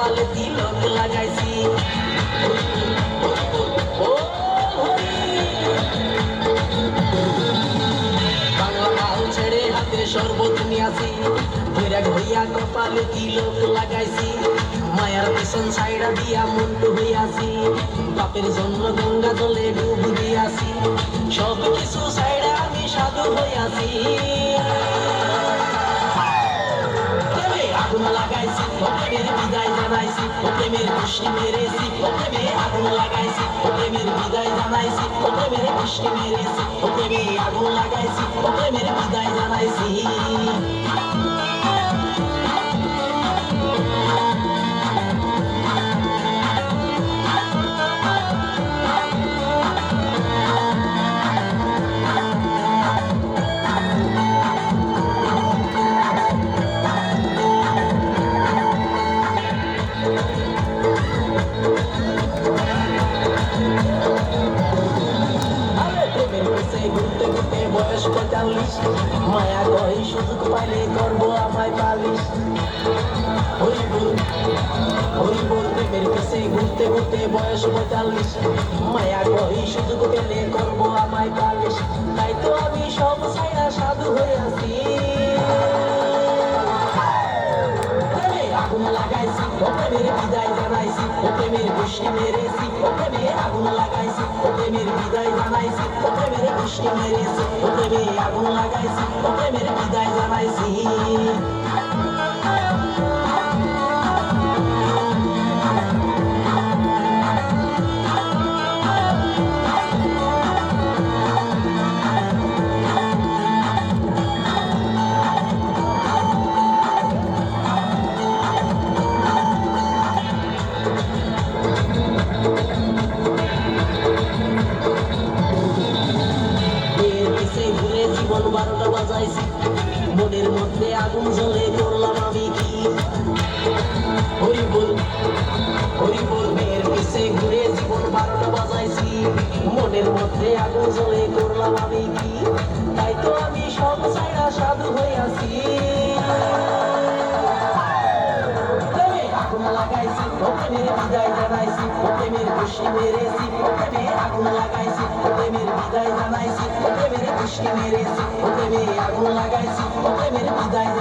কপালে তিলক লাগাইছি। ও বাংলা মাল ছেড়ে হাতে শরবত নিয়াছি, বৈরাগ হইয়া কপালে তিলক লাগাইছি। মায়ার পেছন ছাইড়া দিয়া মন্টু হইয়াছি, বাপের জন্য গঙ্গা জলে ডুব দিয়াছি। সব কিছু ছাইড়া আমি সাধু হইয়াছি। আগুন লাগাইছি, প্রেমের বিদায় জানাইছি, প্রেমের বৃষ্টি মেরেছি, প্রেমে আগুন লাগাইছি, প্রেমের বিদায় জানাইছি, প্রেমের বৃষ্টি মেরেছি, প্রেমে আগুন লাগাইছি, প্রেমের বিদায় জানাইছি। ঘুরতে ঘুরতে বয়স ৪৫, মায়া কই সুযোগ পাইলে করবো আমায় পালিশ। হরিবল হরিবল প্রেমের পিছে ঘুরতে ঘুরতে বয়স ৪৫, মায়া কই সুযোগ পেলে করবো আমায় পালিশ। তাই তো আমি সব ছাইড়া সাধু হয়ে আছি। আগুন লাগাইছি, প্রেমের বিদায় জানাইছি, প্রেমের বৃষ্টি মেরেছি, প্রেমে আগুন লাগাইছি, প্রেমের বিদায় জানাইছি, প্রেমের বৃষ্টি মেরেছি, প্রেমে আগুন লাগাইছি, প্রেমের বিদায় জানাইছি। জীবন ১২টা বাজাইছি, মনের মধ্যে আগুন জ্বলে করলাম আমি কি। হরিবল হরিবল মেয়ের পিছে ঘুরে জীবন ১২টা বাজাইছি, মনের মধ্যে আগুন জ্বলে করলাম আমি কি। তাই তো আমি সব ছাইড়া সাধু হইয়াছি। আগুন লাগাইছি, প্রেমের বিদায় জানাইছি, প্রেমের বৃষ্টি মেরেছি, প্রেমে আগুন লাগাইছি, প্রেমের বিদায় জানাইছি, প্রেমের বৃষ্টি মেরেছি, প্রেমে আগুন লাগাইছি, প্রেমের বিদায়।